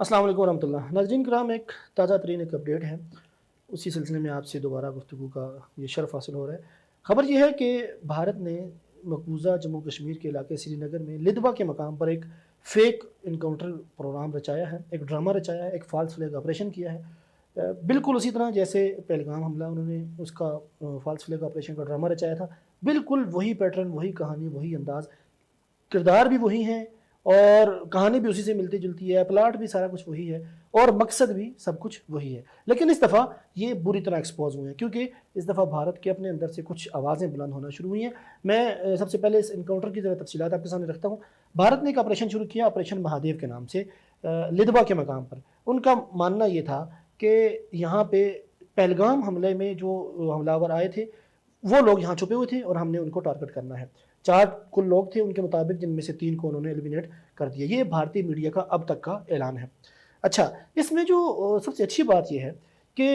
السلام علیکم ورحمۃ اللہ ناظرین کرام، ایک تازہ ترین اپڈیٹ ہے، اسی سلسلے میں آپ سے دوبارہ گفتگو کا یہ شرف حاصل ہو رہا ہے۔ خبر یہ ہے کہ بھارت نے مقبوضہ جموں کشمیر کے علاقے سری نگر میں لدوا کے مقام پر ایک فیک انکاؤنٹر پروگرام رچایا ہے، ایک ڈرامہ رچایا ہے، ایک فالس فلیگ آپریشن کیا ہے۔ بالکل اسی طرح جیسے پہلگام حملہ انہوں نے اس کا فالس فلیگ آپریشن کا ڈرامہ رچایا تھا، بالکل وہی پیٹرن، وہی کہانی، وہی انداز، کردار بھی وہی ہیں اور کہانی بھی اسی سے ملتی جلتی ہے، پلاٹ بھی سارا کچھ وہی ہے اور مقصد بھی سب کچھ وہی ہے۔ لیکن اس دفعہ یہ بری طرح ایکسپوز ہوئے ہیں کیونکہ اس دفعہ بھارت کے اپنے اندر سے کچھ آوازیں بلند ہونا شروع ہوئی ہیں۔ میں سب سے پہلے اس انکاؤنٹر کی ذرا تفصیلات آپ کے سامنے رکھتا ہوں۔ بھارت نے ایک آپریشن شروع کیا، آپریشن مہادیو کے نام سے، لدوا کے مقام پر۔ ان کا ماننا یہ تھا کہ یہاں پہ پہلگام حملے میں جو حملہ آور آئے تھے وہ لوگ یہاں چھپے ہوئے تھے اور ہم نے ان کو ٹارگٹ کرنا ہے۔ 4 کل لوگ تھے ان کے مطابق، جن میں سے 3 کو انہوں نے ایلیمینیٹ کر دیا۔ یہ بھارتی میڈیا کا اب تک کا اعلان ہے۔ اچھا، اس میں جو سب سے اچھی بات یہ ہے کہ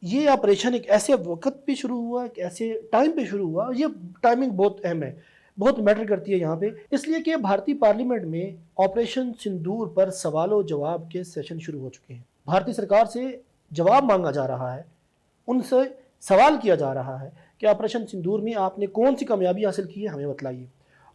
یہ آپریشن ایک ایسے وقت پہ شروع ہوا، ایک ایسے ٹائم پہ شروع ہوا، یہ ٹائمنگ بہت اہم ہے، بہت میٹر کرتی ہے یہاں پہ، اس لیے کہ بھارتی پارلیمنٹ میں آپریشن سندور پر سوال و جواب کے سیشن شروع ہو چکے ہیں۔ بھارتی سرکار سے جواب مانگا جا رہا ہے، ان سے سوال کیا جا رہا ہے کہ آپریشن سندور میں آپ نے کون سی کامیابی حاصل کی ہے، ہمیں بتلائیے۔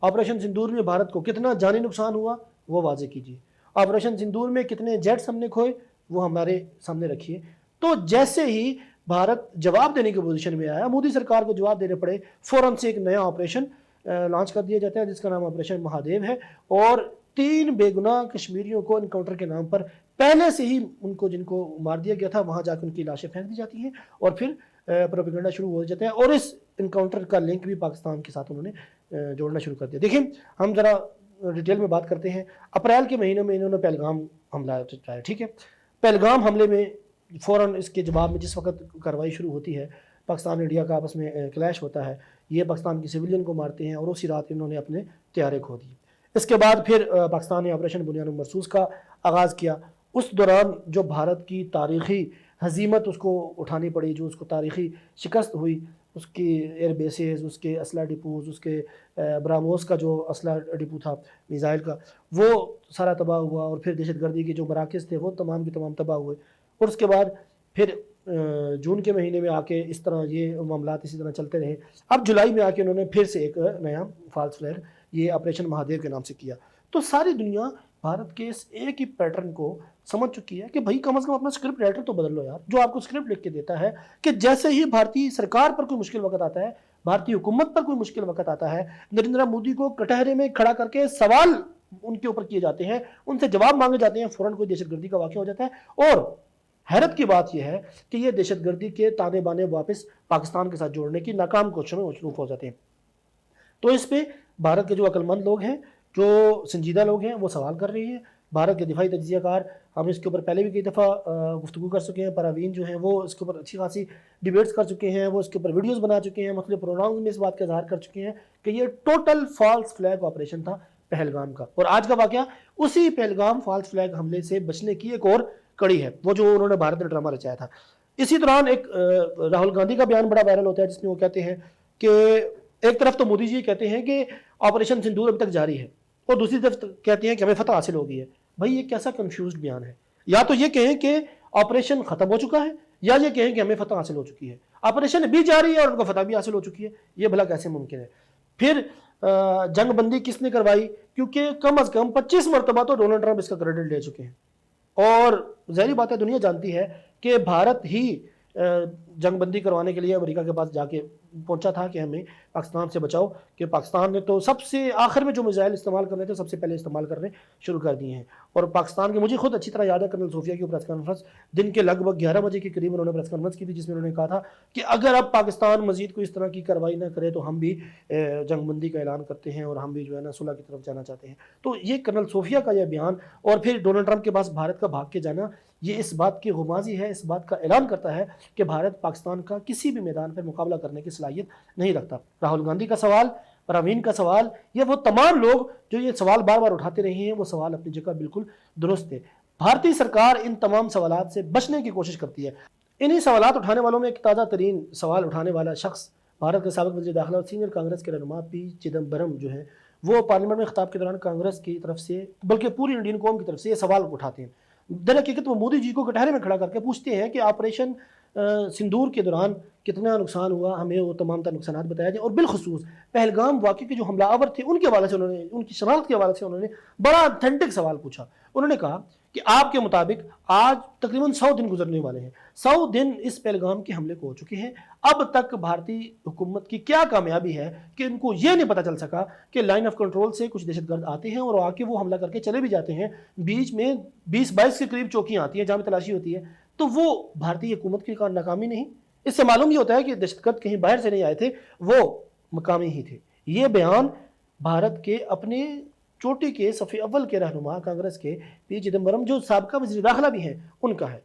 آپریشن سندور میں بھارت کو کتنا جانی نقصان ہوا وہ واضح کیجیے۔ آپریشن سندور میں کتنے جیٹس ہم نے کھوئے وہ ہمارے سامنے رکھیے۔ تو جیسے ہی بھارت جواب دینے کی پوزیشن میں آیا، مودی سرکار کو جواب دینے پڑے، فوراً سے ایک نیا آپریشن لانچ کر دیا جاتا ہے جس کا نام آپریشن مہادیو ہے، اور 3 بے گناہ کشمیریوں کو انکاؤنٹر کے نام پر پہلے سے ہی ان کو جن کو مار دیا گیا تھا وہاں جا کے ان کی لاشیں پھینک دی جاتی ہیں اور پھر پروپیگنڈا شروع ہو جاتا ہے، اور اس انکاؤنٹر کا لنک بھی پاکستان کے ساتھ انہوں نے جوڑنا شروع کر دیا۔ دیکھیں، ہم ذرا ڈیٹیل میں بات کرتے ہیں۔ اپریل کے مہینے میں انہوں نے پہلگام حملہ چلایا، ٹھیک ہے۔ پہلگام حملے میں فوراً اس کے جواب میں جس وقت کارروائی شروع ہوتی ہے، پاکستان انڈیا کا آپس میں کلیش ہوتا ہے، یہ پاکستان کی سویلین کو مارتے ہیں اور اسی رات انہوں نے اپنے طیارے کھو دیے۔ اس کے بعد پھر پاکستان نے آپریشن بنیاد مرصوص کا آغاز کیا۔ اس دوران جو بھارت کی تاریخی ہزیمت اس کو اٹھانی پڑی، جو اس کو تاریخی شکست ہوئی، اس کی ایئر بیسز، اس کے اسلحہ ڈپوز، اس کے براموس کا جو اسلحہ ڈپو تھا میزائل کا، وہ سارا تباہ ہوا، اور پھر دہشت گردی کے جو مراکز تھے وہ تمام کے تمام تباہ ہوئے۔ اور اس کے بعد پھر جون کے مہینے میں آ کے اس طرح یہ معاملات اسی طرح چلتے رہے۔ اب جولائی میں آ کے انہوں نے پھر سے ایک نیا فالس فلیگ یہ آپریشن مہادیو کے نام سے کیا۔ تو ساری دنیا بھارت کے اس ایک ہی پیٹرن کو سمجھ چکی ہے کہ بھائی کم از کم اپنا اسکرپٹ رائٹر تو بدل لو یار، جو آپ کو اسکرپٹ لکھ کے دیتا ہے کہ جیسے ہی بھارتی سرکار پر کوئی مشکل وقت آتا ہے، بھارتی حکومت پر کوئی مشکل وقت آتا ہے، نریندر مودی کو کٹہرے میں کھڑا کر کے سوال ان کے اوپر کیے جاتے ہیں، ان سے جواب مانگے جاتے ہیں، فوراً کوئی دہشت گردی کا واقعہ ہو جاتا ہے۔ اور حیرت کی بات یہ ہے کہ یہ دہشت گردی کے تانے بانے واپس پاکستان کے ساتھ جوڑنے کی ناکام کوششوں میں مصروف ہو جاتے ہیں۔ تو اس پہ بھارت کے جو عقل مند لوگ ہیں، جو سنجیدہ لوگ ہیں، وہ سوال کر رہے ہیں۔ بھارت کے دفاعی تجزیہ کار، ہم اس کے اوپر پہلے بھی کئی دفعہ گفتگو کر چکے ہیں، پراوین جو ہیں وہ اس کے اوپر اچھی خاصی ڈیبیٹس کر چکے ہیں، وہ اس کے اوپر ویڈیوز بنا چکے ہیں، مختلف پروگرامز میں اس بات کا اظہار کر چکے ہیں کہ یہ ٹوٹل فالس فلیگ آپریشن تھا پہلگام کا۔ اور آج کا واقعہ اسی پہلگام فالس فلیگ حملے سے بچنے کی ایک اور کڑی ہے، وہ جو انہوں نے بھارت نے ڈرامہ رچایا تھا۔ اسی دوران ایک راہل گاندھی کا بیان بڑا وائرل ہوتا ہے جس میں وہ کہتے ہیں کہ ایک طرف تو مودی جی کہتے ہیں کہ آپریشن سندور ابھی تک جاری ہے، اور دوسری طرف کہتے ہیں کہ ہمیں فتح حاصل ہو گئی ہے۔ بھائی یہ کیسا کنفیوزڈ بیان ہے؟ یا تو یہ کہیں کہ آپریشن ختم ہو چکا ہے، یا یہ کہیں کہ ہمیں فتح حاصل ہو چکی ہے۔ آپریشن بھی جاری ہے اور ان کو فتح بھی حاصل ہو چکی ہے، یہ بھلا کیسے ممکن ہے؟ پھر جنگ بندی کس نے کروائی؟ کیونکہ کم از کم 25 مرتبہ تو ڈونلڈ ٹرمپ اس کا کریڈٹ لے چکے ہیں، اور ظاہری بات ہے دنیا جانتی ہے کہ بھارت ہی جنگ بندی کروانے کے لیے امریکہ کے پاس جا کے پہنچا تھا کہ ہمیں پاکستان سے بچاؤ، کہ پاکستان نے تو سب سے آخر میں جو میزائل استعمال کرنے تھے سب سے پہلے استعمال کرنے شروع کر دیے ہیں۔ اور پاکستان کے، مجھے خود اچھی طرح یاد ہے کرنل صوفیہ کی پریس کانفرنس، دن کے لگ بھگ 11 بجے کے قریب انہوں نے پریس کانفرنس کی تھی جس میں انہوں نے کہا تھا کہ اگر اب پاکستان مزید کوئی اس طرح کی کارروائی نہ کرے تو ہم بھی جنگ بندی کا اعلان کرتے ہیں اور ہم بھی جو ہے نا صلح کی طرف جانا چاہتے ہیں۔ تو یہ کرنل صوفیہ کا یہ بیان اور پھر ڈونلڈ ٹرمپ کے پاس بھارت کا بھاگ کے جانا، یہ اس بات کی غمازی ہے، اس بات کا اعلان کرتا ہے کہ بھارت پاکستان کا کسی بھی میدان پر مقابلہ کرنے کی صلاحیت نہیں رکھتا۔ راہل گاندھی کا سوال، پراوین کا سوال، یہ وہ تمام لوگ جو یہ سوال بار بار اٹھاتے رہے ہیں، وہ سوال اپنی جگہ بالکل درست ہے۔ بھارتی سرکار ان تمام سوالات سے بچنے کی کوشش کرتی ہے۔ انہی سوالات اٹھانے والوں میں ایک تازہ ترین سوال اٹھانے والا شخص بھارت کے سابق وزیر داخلہ اور سینئر کانگریس کے رہنما پی چدمبرم جو ہیں، وہ پارلیمنٹ میں خطاب کے دوران کانگریس کی طرف سے بلکہ پوری انڈین قوم کی طرف سے یہ سوال اٹھاتے ہیں۔ در حقیقت وہ مودی جی کو کٹہرے میں کھڑا کر کے پوچھتے ہیں کہ آپریشن سندور کے دوران کتنا نقصان ہوا، ہمیں وہ تمام تر نقصانات بتایا جائے، اور بالخصوص پہلگام واقعے کے جو حملہ آور تھے ان کے حوالے سے انہوں نے، ان کی شناخت کے حوالے سے انہوں نے بڑا اتھینٹک سوال پوچھا۔ انہوں نے کہا کہ آپ کے مطابق آج تقریباً 100 دن گزرنے والے ہیں، 100 دن اس پہلگام کے حملے کو ہو چکے ہیں، اب تک بھارتی حکومت کی کیا کامیابی ہے کہ ان کو یہ نہیں پتہ چل سکا کہ لائن آف کنٹرول سے کچھ دہشت گرد آتے ہیں اور آ کے وہ حملہ کر کے چلے بھی جاتے ہیں، بیچ میں 20-22 کے قریب چوکیاں آتی ہیں جہاں پہ تلاشی ہوتی ہے، تو وہ بھارتی حکومت کی ناکامی نہیں؟ اس سے معلوم یہ ہوتا ہے کہ دہشت گرد کہیں باہر سے نہیں آئے تھے، وہ مقامی ہی تھے۔ یہ بیان بھارت کے اپنے چوٹی کے صف اول کے رہنما کانگریس کے پی چدمبرم، جو سابقہ وزیر داخلہ بھی ہیں، ان کا ہے۔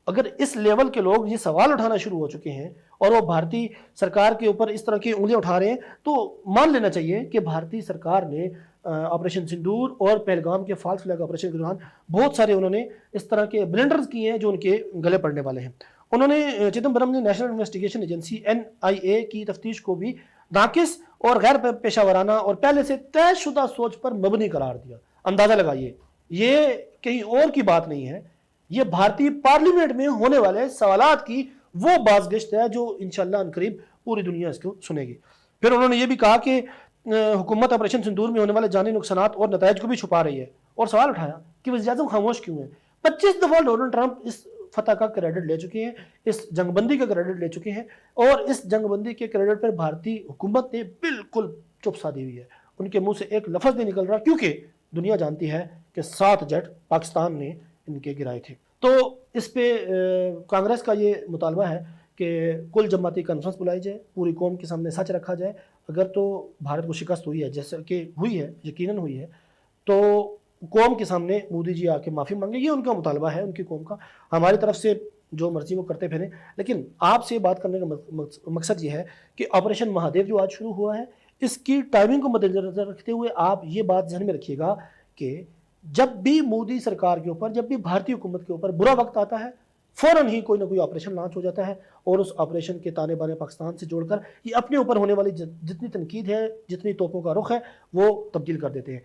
اگر اس لیول کے لوگ یہ سوال اٹھانا شروع ہو چکے ہیں اور وہ بھارتی سرکار کے اوپر اس طرح کی انگلیاں اٹھا رہے ہیں، تو مان لینا چاہیے کہ بھارتی سرکار نے آپریشن سندور اور پہلگام کے فالس فلیگ آپریشن کے دوران بہت سارے انہوں نے اس طرح کے بلنڈرز کیے ہیں جو ان کے گلے پڑنے والے ہیں۔ انہوں نے چدمبرم نے نیشنل انویسٹیگیشن ایجنسی NIA کی تفتیش کو بھی ناقص اور غیر پیشہ ورانہ اور پہلے سے طے شدہ سوچ پر مبنی قرار دیا۔ اندازہ لگائیے، یہ کہیں اور کی بات نہیں ہے، یہ بھارتی پارلیمنٹ میں ہونے والے سوالات کی وہ بازگشت ہے جو انشاءاللہ عنقریب پوری دنیا اس کو سنے گی۔ پھر انہوں نے یہ بھی کہا کہ حکومت آپریشن سندور میں ہونے والے جانی نقصانات اور نتائج کو بھی چھپا رہی ہے، اور سوال اٹھایا کہ وزیر اعظم خاموش کیوں ہیں؟ 25 دفعہ ڈونلڈ ٹرمپ اس فتح کا کریڈٹ لے چکے ہیں، اس جنگ بندی کا کریڈٹ لے چکے ہیں، اور اس جنگ بندی کے کریڈٹ پر بھارتی حکومت نے بالکل چپ سادھی ہوئی ہے، ان کے منہ سے ایک لفظ نہیں نکل رہا، کیونکہ دنیا جانتی ہے کہ 7 جیٹ پاکستان نے ان کے گرائے تھے۔ تو اس پہ کانگریس کا یہ مطالبہ ہے کہ کل جماعتی کانفرنس بلائی جائے، پوری قوم کے سامنے سچ رکھا جائے، اگر تو بھارت کو شکست ہوئی ہے، جیسا کہ ہوئی ہے، یقیناً ہوئی ہے، تو قوم کے سامنے مودی جی آ کے معافی مانگے، یہ ان کا مطالبہ ہے، ان کی قوم کا۔ ہماری طرف سے جو مرضی وہ کرتے پھریں، لیکن آپ سے بات کرنے کا مقصد یہ ہے کہ آپریشن مہادیو جو آج شروع ہوا ہے، اس کی ٹائمنگ کو مد نظر رکھتے ہوئے آپ یہ بات ذہن میں رکھیے گا کہ جب بھی مودی سرکار کے اوپر، جب بھی بھارتی حکومت کے اوپر برا وقت آتا ہے، فوراً ہی کوئی نہ کوئی آپریشن لانچ ہو جاتا ہے، اور اس آپریشن کے تانے بانے پاکستان سے جوڑ کر یہ اپنے اوپر ہونے والی جتنی تنقید ہے، جتنی توپوں کا رخ ہے، وہ تبدیل کر دیتے ہیں۔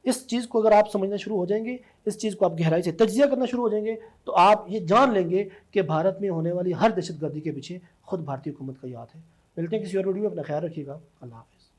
اس چیز کو اگر آپ سمجھنا شروع ہو جائیں گے، اس چیز کو آپ گہرائی سے تجزیہ کرنا شروع ہو جائیں گے، تو آپ یہ جان لیں گے کہ بھارت میں ہونے والی ہر دہشت گردی کے پیچھے خود بھارتی حکومت کا ہاتھ ہے۔ ملتے ہیں کسی اور ویڈیو میں، اپنا خیال رکھیے گا، اللہ حافظ۔